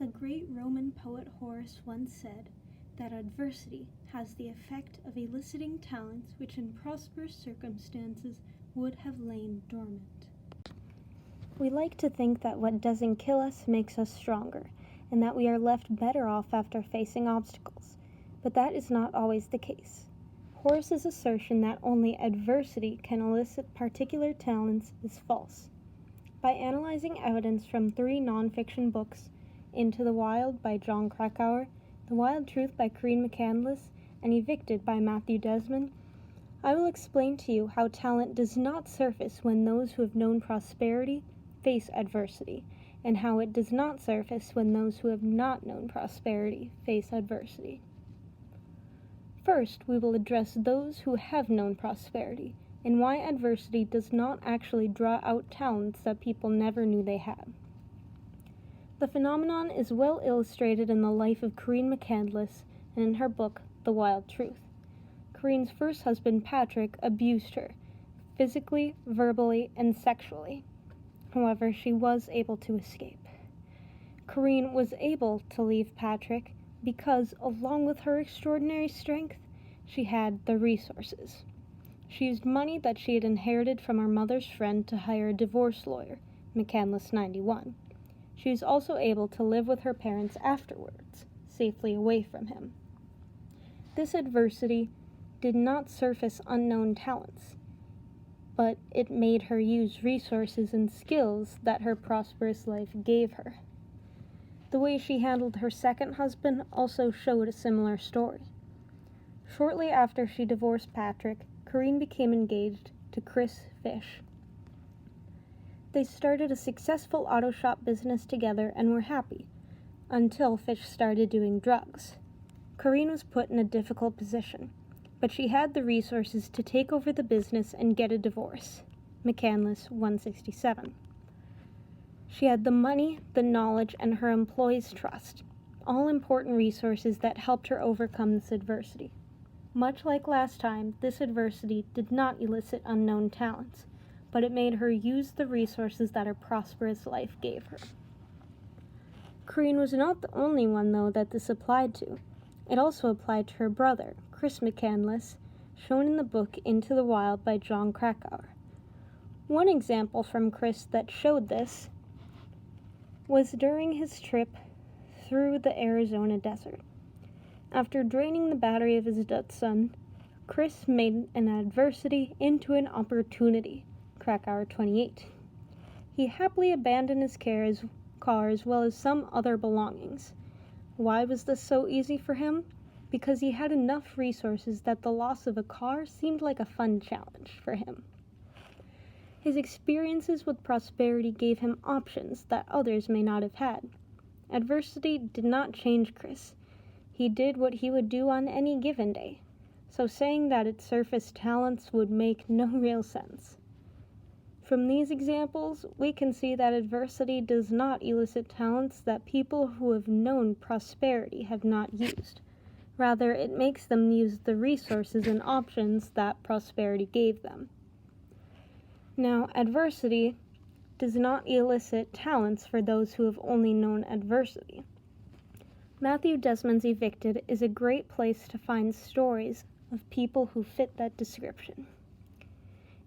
The great Roman poet Horace once said that adversity has the effect of eliciting talents which in prosperous circumstances would have lain dormant. We like to think that what doesn't kill us makes us stronger, and that we are left better off after facing obstacles, but that is not always the case. Horace's assertion that only adversity can elicit particular talents is false. By analyzing evidence from 3 nonfiction books, Into the Wild by Jon Krakauer, The Wild Truth by Corinne McCandless, and Evicted by Matthew Desmond, I will explain to you how talent does not surface when those who have known prosperity face adversity, and how it does not surface when those who have not known prosperity face adversity. First, we will address those who have known prosperity, and why adversity does not actually draw out talents that people never knew they had. The phenomenon is well illustrated in the life of Corinne McCandless and in her book, The Wild Truth. Corinne's first husband, Patrick, abused her, physically, verbally, and sexually. However, she was able to escape. Corinne was able to leave Patrick because, along with her extraordinary strength, she had the resources. She used money that she had inherited from her mother's friend to hire a divorce lawyer, McCandless 91. She was also able to live with her parents afterwards, safely away from him. This adversity did not surface unknown talents, but it made her use resources and skills that her prosperous life gave her. The way she handled her second husband also showed a similar story. Shortly after she divorced Patrick, Corinne became engaged to Chris Fish. They started a successful auto shop business together and were happy, until Fish started doing drugs. Corinne was put in a difficult position, but she had the resources to take over the business and get a divorce. McCandless 167. She had the money, the knowledge, and her employees' trust, all important resources that helped her overcome this adversity. Much like last time, this adversity did not elicit unknown talents, but it made her use the resources that her prosperous life gave her. Corinne was not the only one, though, that this applied to. It also applied to her brother, Chris McCandless, shown in the book Into the Wild by Jon Krakauer. One example from Chris that showed this was during his trip through the Arizona desert. After draining the battery of his Datsun, Chris made an adversity into an opportunity, Krakauer 28. He happily abandoned his car as well as some other belongings. Why was this so easy for him? Because he had enough resources that the loss of a car seemed like a fun challenge for him. His experiences with prosperity gave him options that others may not have had. Adversity did not change Chris. He did what he would do on any given day, so saying that it surfaced talents would make no real sense. From these examples, we can see that adversity does not elicit talents that people who have known prosperity have not used. Rather, it makes them use the resources and options that prosperity gave them. Now, adversity does not elicit talents for those who have only known adversity. Matthew Desmond's Evicted is a great place to find stories of people who fit that description.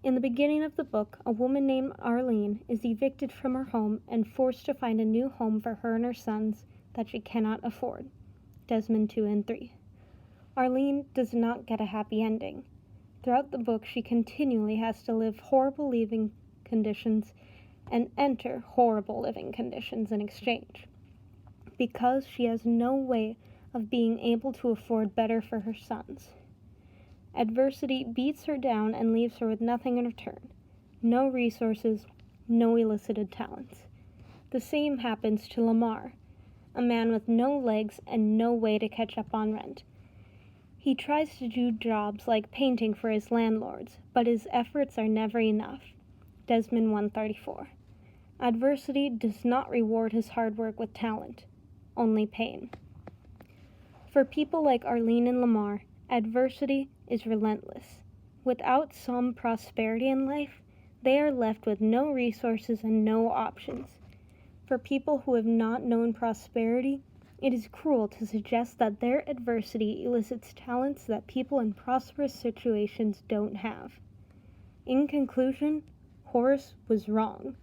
In the beginning of the book, a woman named Arlene is evicted from her home and forced to find a new home for her and her sons that she cannot afford. Desmond 2 and 3. Arlene does not get a happy ending. Throughout the book, she continually has to live horrible living conditions and enter horrible living conditions in exchange, because she has no way of being able to afford better for her sons. Adversity beats her down and leaves her with nothing in return. No resources, no elicited talents. The same happens to Lamar, a man with no legs and no way to catch up on rent. He tries to do jobs like painting for his landlords, but his efforts are never enough. Desmond 134. Adversity does not reward his hard work with talent, only pain. For people like Arlene and Lamar, adversity is relentless. Without some prosperity in life, they are left with no resources and no options. For people who have not known prosperity, it is cruel to suggest that their adversity elicits talents that people in prosperous situations don't have. In conclusion, Horace was wrong.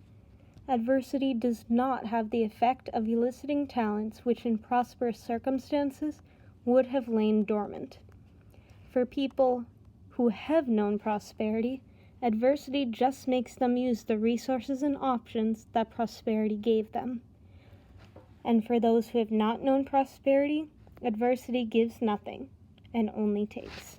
Adversity does not have the effect of eliciting talents which in prosperous circumstances would have lain dormant. For people who have known prosperity, adversity just makes them use the resources and options that prosperity gave them. And for those who have not known prosperity, adversity gives nothing and only takes.